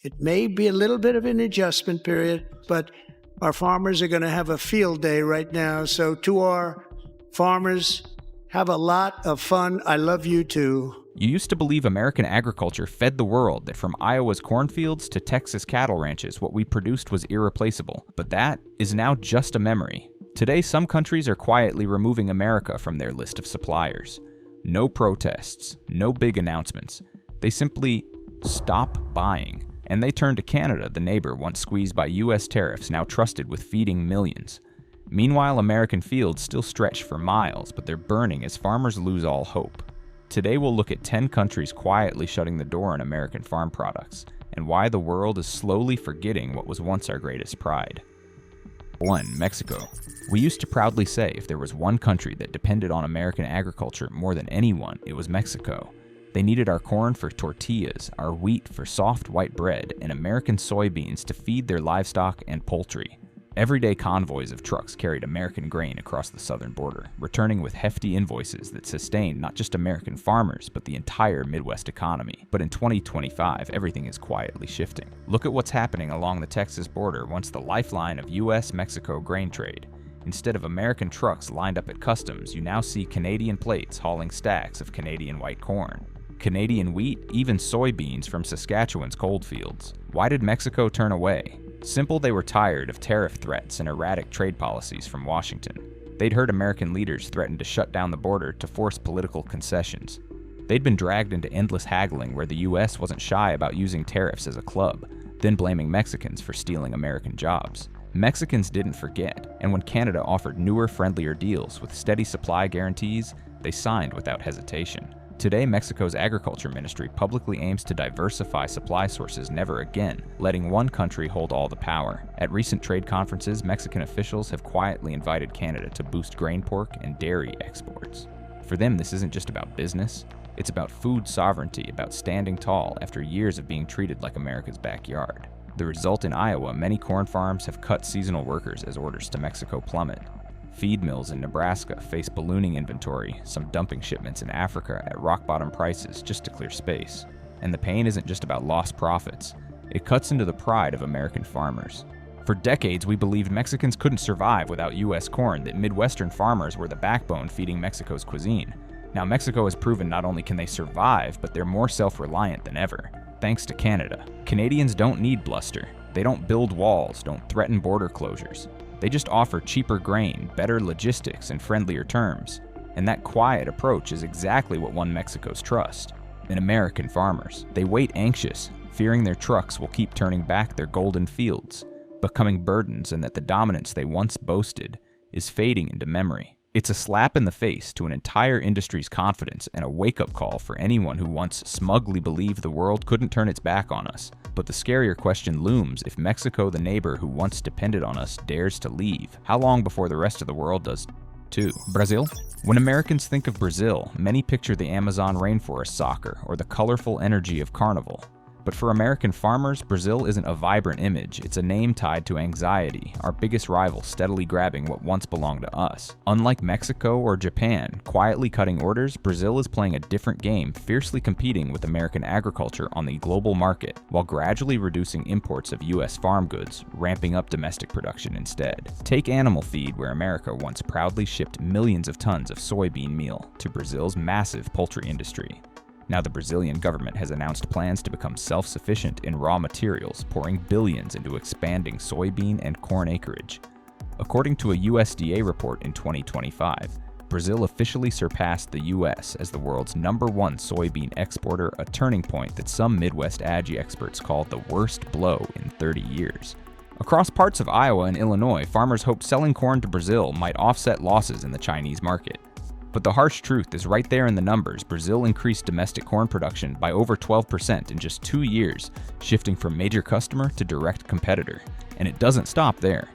It may be a little bit of an adjustment period, but our farmers are going to have a field day right now. So to our farmers, have a lot of fun. I love you too. You used to believe American agriculture fed the world, that from Iowa's cornfields to Texas cattle ranches, what we produced was irreplaceable. But that is now just a memory. Today, some countries are quietly removing America from their list of suppliers. No protests, no big announcements. They simply stop buying. And they turn to Canada, the neighbor once squeezed by U.S. tariffs, now trusted with feeding millions. Meanwhile, American fields still stretch for miles, but they're burning as farmers lose all hope. Today we'll look at 10 countries quietly shutting the door on American farm products, and why the world is slowly forgetting what was once our greatest pride. 1. Mexico. We used to proudly say if there was one country that depended on American agriculture more than anyone, it was Mexico. They needed our corn for tortillas, our wheat for soft white bread, and American soybeans to feed their livestock and poultry. Everyday convoys of trucks carried American grain across the southern border, returning with hefty invoices that sustained not just American farmers, but the entire Midwest economy. But in 2025, everything is quietly shifting. Look at what's happening along the Texas border, once the lifeline of U.S.-Mexico grain trade. Instead of American trucks lined up at customs, you now see Canadian plates hauling stacks of Canadian white corn, Canadian wheat, even soybeans from Saskatchewan's cold fields. Why did Mexico turn away? Simple, they were tired of tariff threats and erratic trade policies from Washington. They'd heard American leaders threaten to shut down the border to force political concessions. They'd been dragged into endless haggling where the U.S. wasn't shy about using tariffs as a club, then blaming Mexicans for stealing American jobs. Mexicans didn't forget, and when Canada offered newer, friendlier deals with steady supply guarantees, they signed without hesitation. Today, Mexico's agriculture ministry publicly aims to diversify supply sources never again, letting one country hold all the power. At recent trade conferences, Mexican officials have quietly invited Canada to boost grain, pork, and dairy exports. For them, this isn't just about business. It's about food sovereignty, about standing tall after years of being treated like America's backyard. The result in Iowa, many corn farms have cut seasonal workers as orders to Mexico plummet. Feed mills in Nebraska face ballooning inventory, some dumping shipments in Africa at rock-bottom prices just to clear space. And the pain isn't just about lost profits. It cuts into the pride of American farmers. For decades, we believed Mexicans couldn't survive without U.S. corn, that Midwestern farmers were the backbone feeding Mexico's cuisine. Now, Mexico has proven not only can they survive, but they're more self-reliant than ever, thanks to Canada. Canadians don't need bluster. They don't build walls, don't threaten border closures. They just offer cheaper grain, better logistics, and friendlier terms. And that quiet approach is exactly what won Mexico's trust in American farmers. They wait anxious, fearing their trucks will keep turning back their golden fields, becoming burdens, and that the dominance they once boasted is fading into memory. It's a slap in the face to an entire industry's confidence and a wake-up call for anyone who once smugly believed the world couldn't turn its back on us. But the scarier question looms: if Mexico, the neighbor who once depended on us, dares to leave, how long before the rest of the world does too? Brazil? When Americans think of Brazil, many picture the Amazon rainforest soccer or the colorful energy of Carnival. But for American farmers, Brazil isn't a vibrant image, it's a name tied to anxiety, our biggest rival steadily grabbing what once belonged to us. Unlike Mexico or Japan, quietly cutting orders, Brazil is playing a different game, fiercely competing with American agriculture on the global market, while gradually reducing imports of U.S. farm goods, ramping up domestic production instead. Take animal feed, where America once proudly shipped millions of tons of soybean meal to Brazil's massive poultry industry. Now the Brazilian government has announced plans to become self-sufficient in raw materials, pouring billions into expanding soybean and corn acreage. According to a USDA report in 2025, Brazil officially surpassed the U.S. as the world's #1 soybean exporter, a turning point that some Midwest ag experts call the worst blow in 30 years. Across parts of Iowa and Illinois, farmers hope selling corn to Brazil might offset losses in the Chinese market. But the harsh truth is right there in the numbers. Brazil increased domestic corn production by over 12% in just 2 years, shifting from major customer to direct competitor. And it doesn't stop there.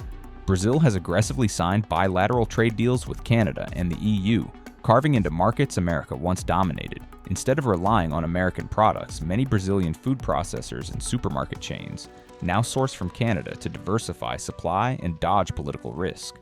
Brazil has aggressively signed bilateral trade deals with Canada and the EU, carving into markets America once dominated. Instead of relying on American products, many Brazilian food processors and supermarket chains now source from Canada to diversify supply and dodge political risk.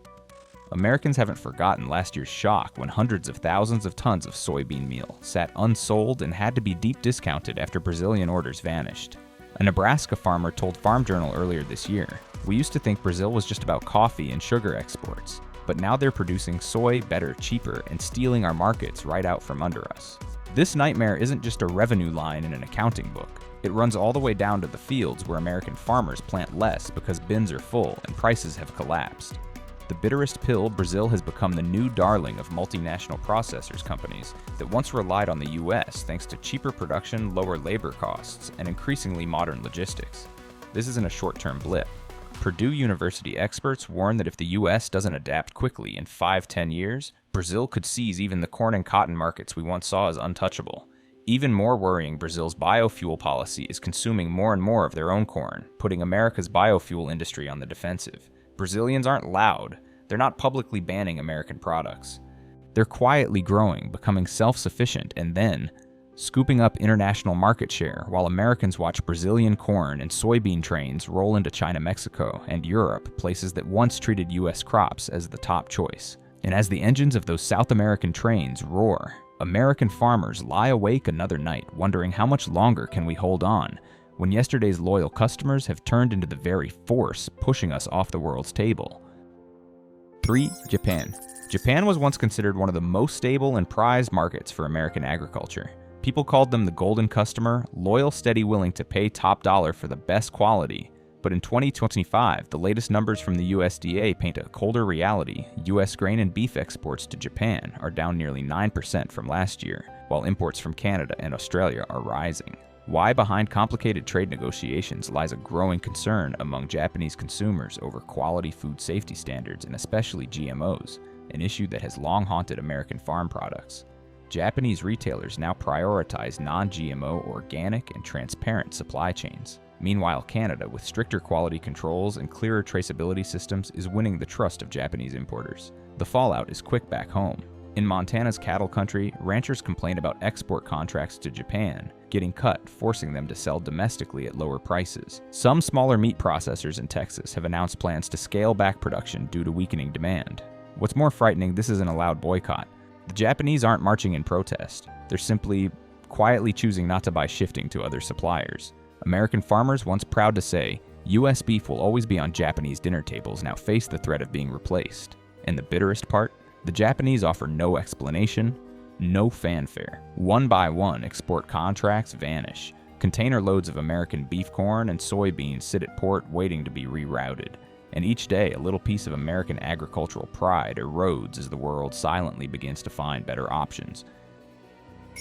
Americans haven't forgotten last year's shock when hundreds of thousands of tons of soybean meal sat unsold and had to be deep discounted after Brazilian orders vanished. A Nebraska farmer told Farm Journal earlier this year, "We used to think Brazil was just about coffee and sugar exports, but now they're producing soy better, cheaper, and stealing our markets right out from under us." This nightmare isn't just a revenue line in an accounting book. It runs all the way down to the fields where American farmers plant less because bins are full and prices have collapsed. The bitterest pill, Brazil has become the new darling of multinational processors companies that once relied on the U.S. thanks to cheaper production, lower labor costs, and increasingly modern logistics. This isn't a short-term blip. Purdue University experts warn that if the U.S. doesn't adapt quickly in 5-10 years, Brazil could seize even the corn and cotton markets we once saw as untouchable. Even more worrying, Brazil's biofuel policy is consuming more and more of their own corn, putting America's biofuel industry on the defensive. Brazilians aren't loud. They're not publicly banning American products. They're quietly growing, becoming self-sufficient, and then scooping up international market share while Americans watch Brazilian corn and soybean trains roll into China, Mexico, and Europe, places that once treated U.S. crops as the top choice. And as the engines of those South American trains roar, American farmers lie awake another night wondering how much longer can we hold on when yesterday's loyal customers have turned into the very force pushing us off the world's table. 3. Japan. Japan was once considered one of the most stable and prized markets for American agriculture. People called them the golden customer, loyal, steady, willing to pay top dollar for the best quality. But in 2025, the latest numbers from the USDA paint a colder reality. U.S. grain and beef exports to Japan are down nearly 9% from last year, while imports from Canada and Australia are rising. Why behind complicated trade negotiations lies a growing concern among Japanese consumers over quality food safety standards and especially GMOs, an issue that has long haunted American farm products. Japanese retailers now prioritize non-GMO, organic, and transparent supply chains. Meanwhile, Canada, with stricter quality controls and clearer traceability systems, is winning the trust of Japanese importers. The fallout is quick back home. In Montana's cattle country, ranchers complain about export contracts to Japan getting cut, forcing them to sell domestically at lower prices. Some smaller meat processors in Texas have announced plans to scale back production due to weakening demand. What's more frightening, this isn't a loud boycott. The Japanese aren't marching in protest. They're simply quietly choosing not to buy, shifting to other suppliers. American farmers, once proud to say, U.S. beef will always be on Japanese dinner tables, now face the threat of being replaced. And the bitterest part? The Japanese offer no explanation, no fanfare. One by one, export contracts vanish. Container loads of American beef corn and soybeans sit at port waiting to be rerouted. And each day, a little piece of American agricultural pride erodes as the world silently begins to find better options.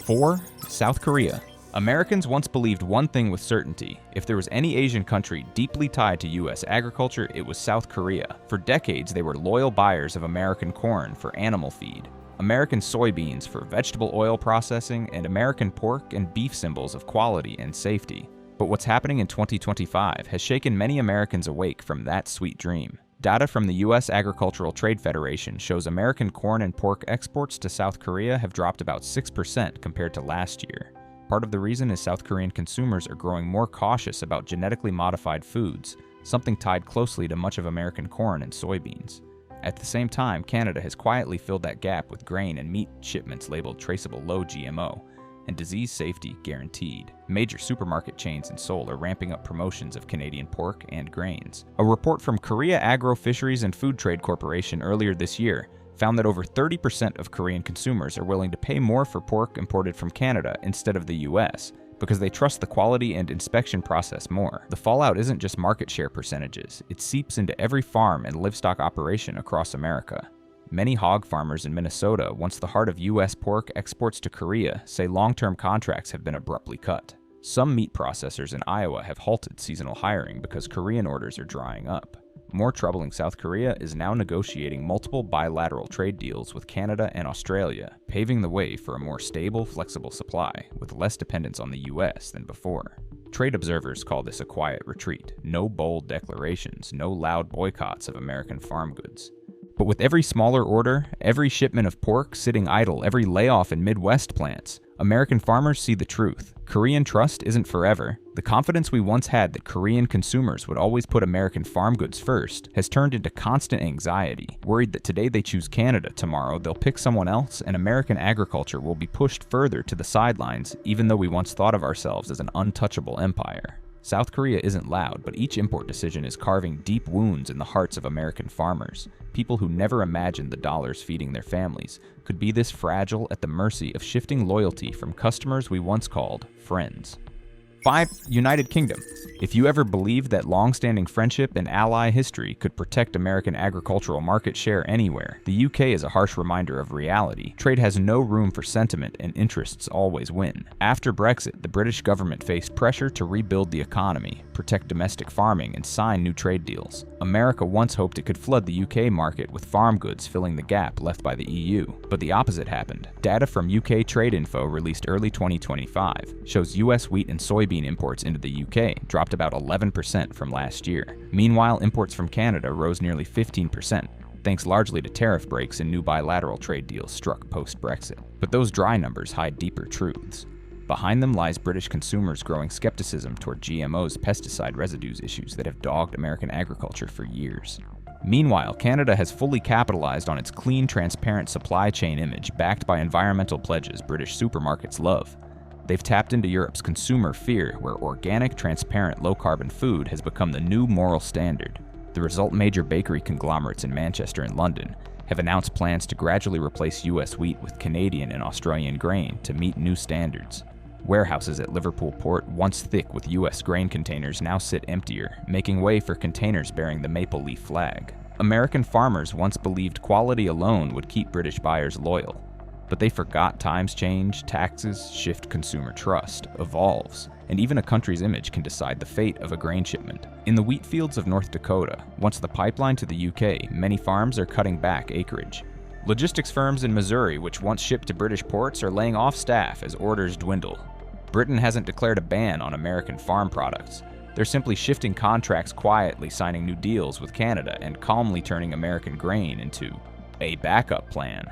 4. South Korea. Americans once believed one thing with certainty. If there was any Asian country deeply tied to U.S. agriculture, it was South Korea. For decades, they were loyal buyers of American corn for animal feed, American soybeans for vegetable oil processing, and American pork and beef symbols of quality and safety. But what's happening in 2025 has shaken many Americans awake from that sweet dream. Data from the U.S. Agricultural Trade Federation shows American corn and pork exports to South Korea have dropped about 6% compared to last year. Part of the reason is South Korean consumers are growing more cautious about genetically modified foods, something tied closely to much of American corn and soybeans. At the same time, Canada has quietly filled that gap with grain and meat shipments labeled traceable low GMO, and disease safety guaranteed. Major supermarket chains in Seoul are ramping up promotions of Canadian pork and grains. A report from Korea Agro Fisheries and Food Trade Corporation earlier this year found that over 30% of Korean consumers are willing to pay more for pork imported from Canada instead of the US because they trust the quality and inspection process more. The fallout isn't just market share percentages, it seeps into every farm and livestock operation across America. Many hog farmers in Minnesota, once the heart of U.S. pork exports to Korea, say long-term contracts have been abruptly cut. Some meat processors in Iowa have halted seasonal hiring because Korean orders are drying up. More troubling, South Korea is now negotiating multiple bilateral trade deals with Canada and Australia, paving the way for a more stable, flexible supply, with less dependence on the U.S. than before. Trade observers call this a quiet retreat. No bold declarations, no loud boycotts of American farm goods. But with every smaller order, every shipment of pork sitting idle, every layoff in Midwest plants, American farmers see the truth. Korean trust isn't forever. The confidence we once had that Korean consumers would always put American farm goods first has turned into constant anxiety, worried that today they choose Canada, tomorrow they'll pick someone else, and American agriculture will be pushed further to the sidelines, even though we once thought of ourselves as an untouchable empire. South Korea isn't loud, but each import decision is carving deep wounds in the hearts of American farmers. People who never imagined the dollars feeding their families could be this fragile at the mercy of shifting loyalty from customers we once called friends. 5. United Kingdom. If you ever believed that long-standing friendship and ally history could protect American agricultural market share anywhere, the UK is a harsh reminder of reality. Trade has no room for sentiment, and interests always win. After Brexit, the British government faced pressure to rebuild the economy, protect domestic farming, and sign new trade deals. America once hoped it could flood the UK market with farm goods filling the gap left by the EU, but the opposite happened. Data from UK Trade Info released early 2025 shows US wheat and soybean imports into the UK dropped about 11% from last year. Meanwhile, imports from Canada rose nearly 15%, thanks largely to tariff breaks and new bilateral trade deals struck post-Brexit. But those dry numbers hide deeper truths. Behind them lies British consumers' growing skepticism toward GMO's pesticide residues issues that have dogged American agriculture for years. Meanwhile, Canada has fully capitalized on its clean, transparent supply chain image backed by environmental pledges British supermarkets love. They've tapped into Europe's consumer fear, where organic, transparent, low-carbon food has become the new moral standard. The result, major bakery conglomerates in Manchester and London have announced plans to gradually replace US wheat with Canadian and Australian grain to meet new standards. Warehouses at Liverpool Port, once thick with US grain containers, now sit emptier, making way for containers bearing the maple leaf flag. American farmers once believed quality alone would keep British buyers loyal. But they forgot times change, taxes shift, consumer trust evolves, and even a country's image can decide the fate of a grain shipment. In the wheat fields of North Dakota, once the pipeline to the UK, many farms are cutting back acreage. Logistics firms in Missouri, which once shipped to British ports, are laying off staff as orders dwindle. Britain hasn't declared a ban on American farm products. They're simply shifting contracts quietly, signing new deals with Canada, and calmly turning American grain into a backup plan.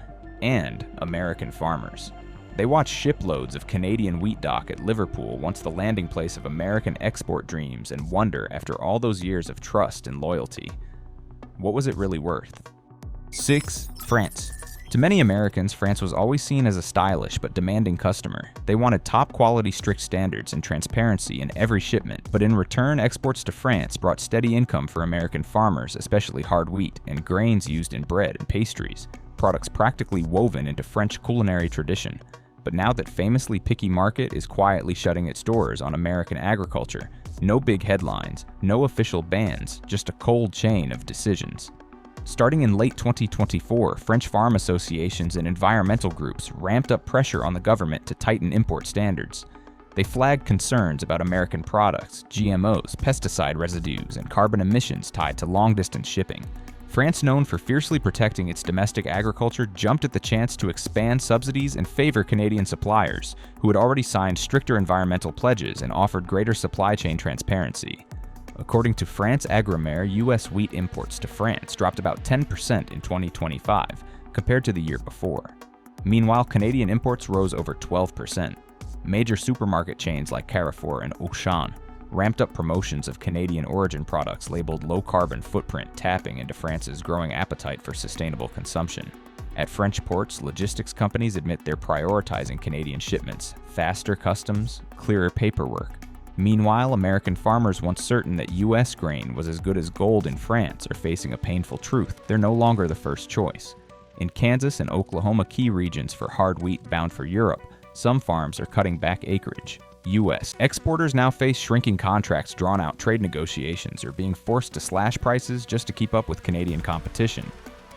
And American farmers. They watch shiploads of Canadian wheat dock at Liverpool, once the landing place of American export dreams, and wonder, after all those years of trust and loyalty, what was it really worth? 6. France. To many Americans, France was always seen as a stylish but demanding customer. They wanted top-quality, strict standards and transparency in every shipment, but in return, exports to France brought steady income for American farmers, especially hard wheat and grains used in bread and pastries, products practically woven into French culinary tradition. But now that famously picky market is quietly shutting its doors on American agriculture, no big headlines, no official bans, just a cold chain of decisions. Starting in late 2024, French farm associations and environmental groups ramped up pressure on the government to tighten import standards. They flagged concerns about American products, GMOs, pesticide residues, and carbon emissions tied to long-distance shipping. France, known for fiercely protecting its domestic agriculture, jumped at the chance to expand subsidies and favor Canadian suppliers, who had already signed stricter environmental pledges and offered greater supply chain transparency. According to France Agrimaire, US wheat imports to France dropped about 10% in 2025, compared to the year before. Meanwhile, Canadian imports rose over 12%. Major supermarket chains like Carrefour and Auchan ramped up promotions of Canadian origin products labeled low-carbon footprint, tapping into France's growing appetite for sustainable consumption. At French ports, logistics companies admit they're prioritizing Canadian shipments, faster customs, clearer paperwork. Meanwhile, American farmers, once certain that US grain was as good as gold in France, are facing a painful truth: they're no longer the first choice. In Kansas and Oklahoma, key regions for hard wheat bound for Europe, some farms are cutting back acreage. U.S. exporters now face shrinking contracts, drawn-out trade negotiations, or being forced to slash prices just to keep up with Canadian competition.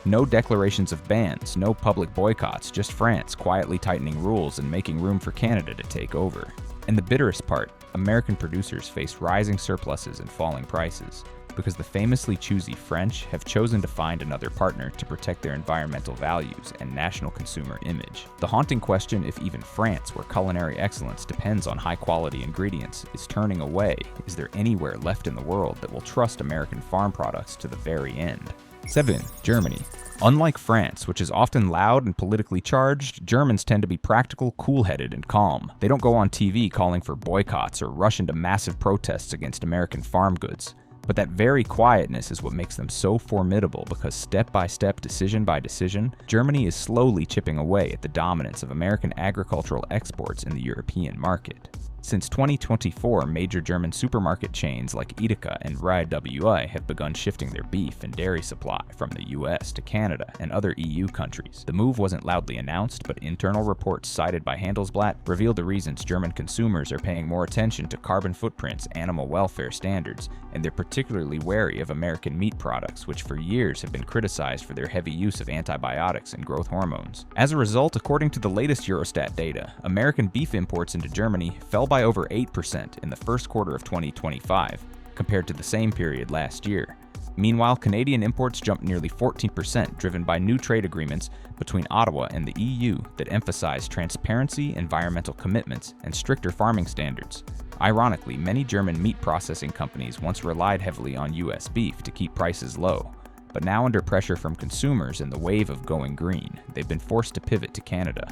No declarations of bans, no public boycotts, just France quietly tightening rules and making room for Canada to take over. And the bitterest part, American producers face rising surpluses and falling prices, because the famously choosy French have chosen to find another partner to protect their environmental values and national consumer image. The haunting question, if even France, where culinary excellence depends on high-quality ingredients, is turning away, is there anywhere left in the world that will trust American farm products to the very end? 7. Germany. Unlike France, which is often loud and politically charged, Germans tend to be practical, cool-headed, and calm. They don't go on TV calling for boycotts or rush into massive protests against American farm goods. But that very quietness is what makes them so formidable, because step by step, decision by decision, Germany is slowly chipping away at the dominance of American agricultural exports in the European market. Since 2024, major German supermarket chains like Edeka and RWI have begun shifting their beef and dairy supply from the U.S. to Canada and other EU countries. The move wasn't loudly announced, but internal reports cited by Handelsblatt revealed the reasons German consumers are paying more attention to carbon footprints, animal welfare standards, and they're particularly wary of American meat products, which for years have been criticized for their heavy use of antibiotics and growth hormones. As a result, according to the latest Eurostat data, American beef imports into Germany fell by over 8% in the first quarter of 2025, compared to the same period last year. Meanwhile, Canadian imports jumped nearly 14%, driven by new trade agreements between Ottawa and the EU that emphasize transparency, environmental commitments, and stricter farming standards. Ironically, many German meat processing companies once relied heavily on U.S. beef to keep prices low, but now under pressure from consumers and the wave of going green, they've been forced to pivot to Canada.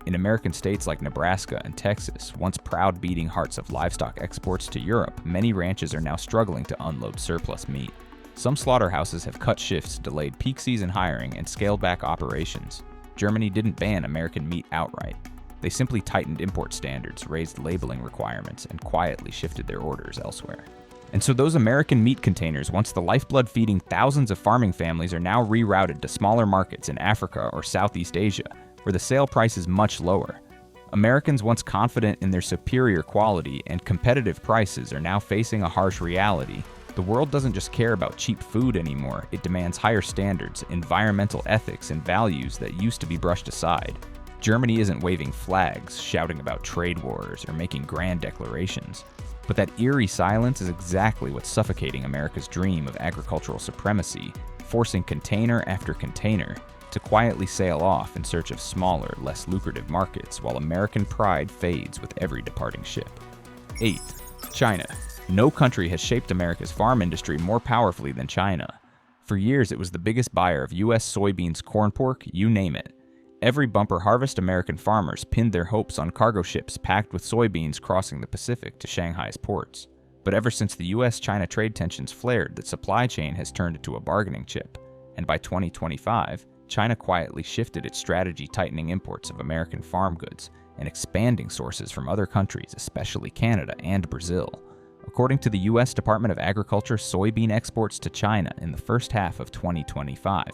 In American states like Nebraska and Texas, once proud beating hearts of livestock exports to Europe, many ranches are now struggling to unload surplus meat. Some slaughterhouses have cut shifts, delayed peak season hiring, and scaled back operations. Germany didn't ban American meat outright. They simply tightened import standards, raised labeling requirements, and quietly shifted their orders elsewhere. And so those American meat containers, once the lifeblood feeding thousands of farming families, are now rerouted to smaller markets in Africa or Southeast Asia, where the sale price is much lower. Americans once confident in their superior quality and competitive prices are now facing a harsh reality. The world doesn't just care about cheap food anymore, it demands higher standards, environmental ethics, and values that used to be brushed aside. Germany isn't waving flags, shouting about trade wars, or making grand declarations. But that eerie silence is exactly what's suffocating America's dream of agricultural supremacy, forcing container after container to quietly sail off in search of smaller, less lucrative markets, while American pride fades with every departing ship. 8. China. No country has shaped America's farm industry more powerfully than China. For years, it was the biggest buyer of U.S. soybeans, corn, pork, you name it. Every bumper harvest, American farmers pinned their hopes on cargo ships packed with soybeans crossing the Pacific to Shanghai's ports. But ever since the U.S.-China trade tensions flared, the supply chain has turned into a bargaining chip. And by 2025, China quietly shifted its strategy, tightening imports of American farm goods and expanding sources from other countries, especially Canada and Brazil. According to the U.S. Department of Agriculture, soybean exports to China in the first half of 2025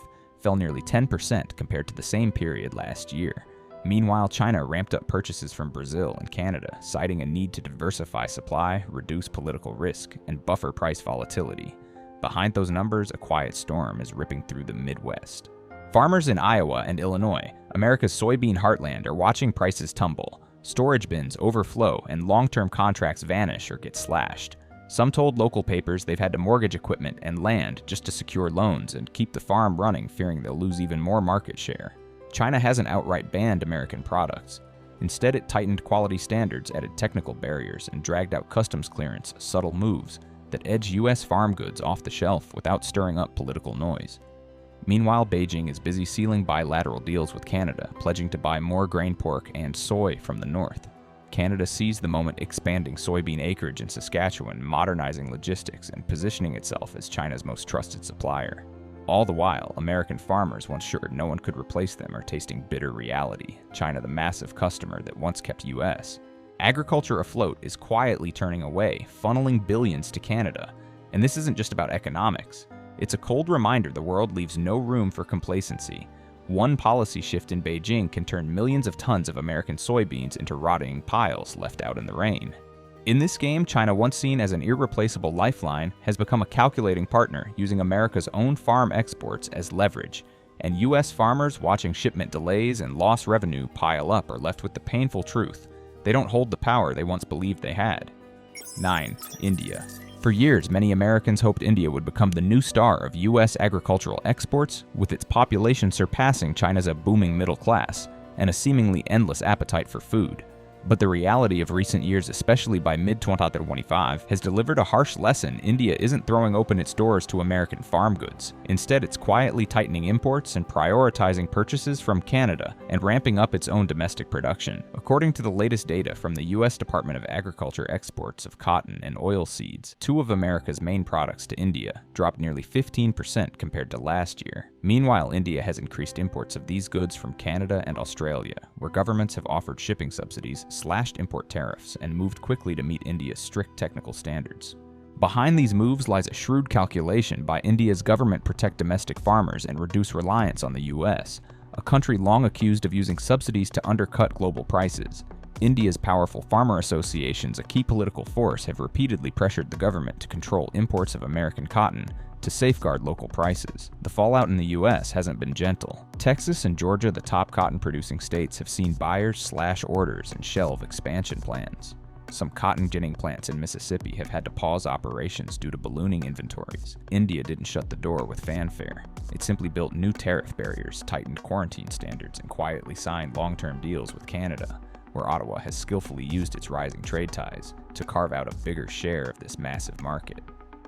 fell nearly 10% compared to the same period last year. Meanwhile, China ramped up purchases from Brazil and Canada, citing a need to diversify supply, reduce political risk, and buffer price volatility. Behind those numbers, a quiet storm is ripping through the Midwest. Farmers in Iowa and Illinois, America's soybean heartland, are watching prices tumble. Storage bins overflow and long-term contracts vanish or get slashed. Some told local papers they've had to mortgage equipment and land just to secure loans and keep the farm running, fearing they'll lose even more market share. China hasn't outright banned American products. Instead, it tightened quality standards, added technical barriers, and dragged out customs clearance, subtle moves that edge U.S. farm goods off the shelf without stirring up political noise. Meanwhile, Beijing is busy sealing bilateral deals with Canada, pledging to buy more grain, pork, and soy from the north. Canada seized the moment, expanding soybean acreage in Saskatchewan, modernizing logistics, and positioning itself as China's most trusted supplier. All the while, American farmers, once sure no one could replace them, are tasting bitter reality. China, the massive customer that once kept U.S. Agriculture afloat is quietly turning away, funneling billions to Canada. And this isn't just about economics. It's a cold reminder the world leaves no room for complacency. One policy shift in Beijing can turn millions of tons of American soybeans into rotting piles left out in the rain. In this game, China, once seen as an irreplaceable lifeline, has become a calculating partner, using America's own farm exports as leverage. And U.S. farmers, watching shipment delays and lost revenue pile up, are left with the painful truth: they don't hold the power they once believed they had. 9. India. For years, many Americans hoped India would become the new star of U.S. agricultural exports, with its population surpassing China's booming middle class and a seemingly endless appetite for food. But the reality of recent years, especially by mid-2025, has delivered a harsh lesson. India isn't throwing open its doors to American farm goods. Instead, it's quietly tightening imports and prioritizing purchases from Canada and ramping up its own domestic production. According to the latest data from the U.S. Department of Agriculture, exports of cotton and oilseeds, two of America's main products to India, dropped nearly 15% compared to last year. Meanwhile, India has increased imports of these goods from Canada and Australia, where governments have offered shipping subsidies, slashed import tariffs and moved quickly to meet India's strict technical standards. Behind these moves lies a shrewd calculation by India's government to protect domestic farmers and reduce reliance on the U.S., a country long accused of using subsidies to undercut global prices. India's powerful farmer associations, a key political force, have repeatedly pressured the government to control imports of American cotton to safeguard local prices. The fallout in the U.S. hasn't been gentle. Texas and Georgia, the top cotton-producing states, have seen buyers slash orders and shelve expansion plans. Some cotton ginning plants in Mississippi have had to pause operations due to ballooning inventories. India didn't shut the door with fanfare. It simply built new tariff barriers, tightened quarantine standards, and quietly signed long-term deals with Canada, where Ottawa has skillfully used its rising trade ties to carve out a bigger share of this massive market.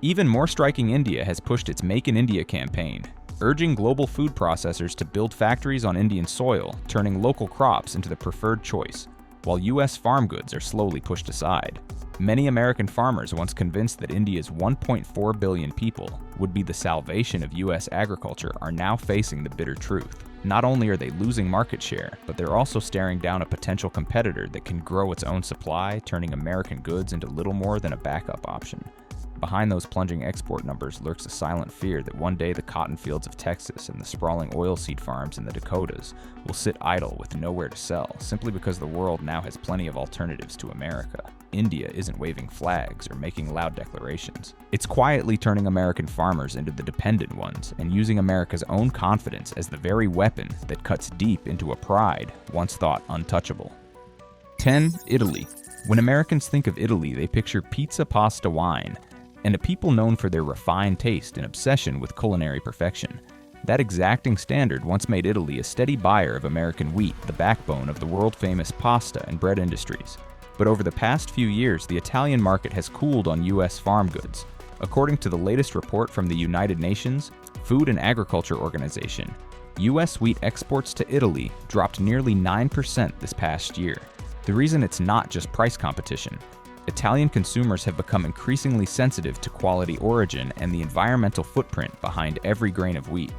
Even more striking, India has pushed its Make in India campaign, urging global food processors to build factories on Indian soil, turning local crops into the preferred choice, while U.S. farm goods are slowly pushed aside. Many American farmers, once convinced that India's 1.4 billion people would be the salvation of U.S. agriculture, are now facing the bitter truth. Not only are they losing market share, but they're also staring down a potential competitor that can grow its own supply, turning American goods into little more than a backup option. Behind those plunging export numbers lurks a silent fear that one day the cotton fields of Texas and the sprawling oilseed farms in the Dakotas will sit idle with nowhere to sell, simply because the world now has plenty of alternatives to America. India isn't waving flags or making loud declarations. It's quietly turning American farmers into the dependent ones and using America's own confidence as the very weapon that cuts deep into a pride once thought untouchable. 10. Italy. When Americans think of Italy, they picture pizza, pasta, wine, and a people known for their refined taste and obsession with culinary perfection. That exacting standard once made Italy a steady buyer of American wheat, the backbone of the world-famous pasta and bread industries. But over the past few years, the Italian market has cooled on U.S. farm goods. According to the latest report from the United Nations Food and Agriculture Organization, U.S. wheat exports to Italy dropped nearly 9% this past year. The reason it's not just price competition. Italian consumers have become increasingly sensitive to quality origin and the environmental footprint behind every grain of wheat.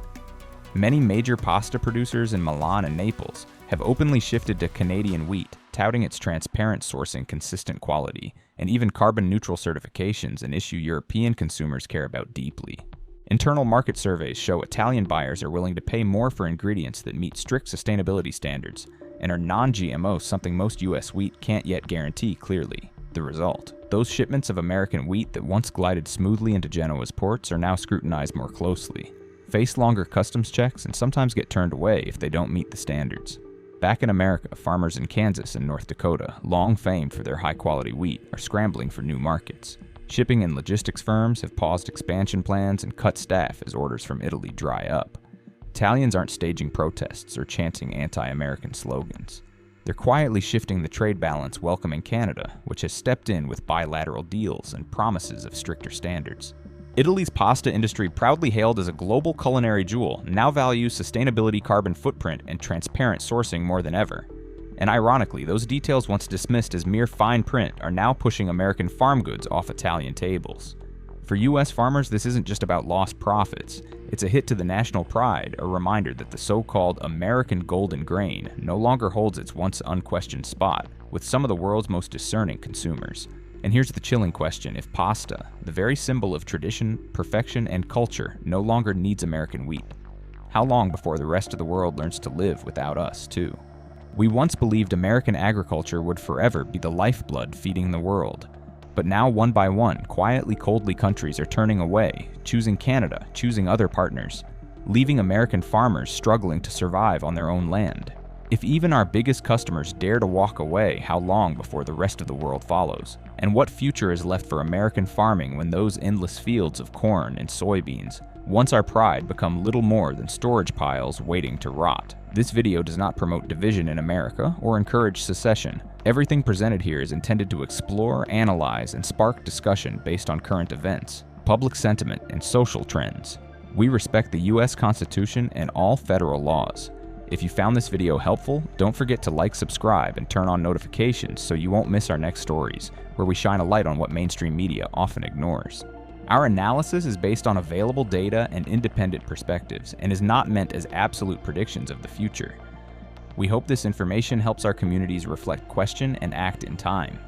Many major pasta producers in Milan and Naples have openly shifted to Canadian wheat, touting its transparent sourcing, consistent quality, and even carbon-neutral certifications, an issue European consumers care about deeply. Internal market surveys show Italian buyers are willing to pay more for ingredients that meet strict sustainability standards and are non-GMO, something most U.S. wheat can't yet guarantee clearly. The result: those shipments of American wheat that once glided smoothly into Genoa's ports are now scrutinized more closely, face longer customs checks, and sometimes get turned away if they don't meet the standards. Back in America, farmers in Kansas and North Dakota, long famed for their high-quality wheat, are scrambling for new markets. Shipping and logistics firms have paused expansion plans and cut staff as orders from Italy dry up. Italians aren't staging protests or chanting anti-American slogans. They're quietly shifting the trade balance, welcoming Canada, which has stepped in with bilateral deals and promises of stricter standards. Italy's pasta industry, proudly hailed as a global culinary jewel, now values sustainability, carbon footprint, and transparent sourcing more than ever. And ironically, those details once dismissed as mere fine print are now pushing American farm goods off Italian tables. For U.S. farmers, this isn't just about lost profits. It's a hit to the national pride, a reminder that the so-called American golden grain no longer holds its once unquestioned spot with some of the world's most discerning consumers. And here's the chilling question: if pasta, the very symbol of tradition, perfection, and culture, no longer needs American wheat, how long before the rest of the world learns to live without us, too? We once believed American agriculture would forever be the lifeblood feeding the world. But now, one by one, quietly, coldly, countries are turning away, choosing Canada, choosing other partners, leaving American farmers struggling to survive on their own land. If even our biggest customers dare to walk away, how long before the rest of the world follows? And what future is left for American farming when those endless fields of corn and soybeans, once our pride, become little more than storage piles waiting to rot? This video does not promote division in America or encourage secession. Everything presented here is intended to explore, analyze, and spark discussion based on current events, public sentiment, and social trends. We respect the U.S. Constitution and all federal laws. If you found this video helpful, don't forget to like, subscribe, and turn on notifications so you won't miss our next stories, where we shine a light on what mainstream media often ignores. Our analysis is based on available data and independent perspectives and is not meant as absolute predictions of the future. We hope this information helps our communities reflect, question, and act in time.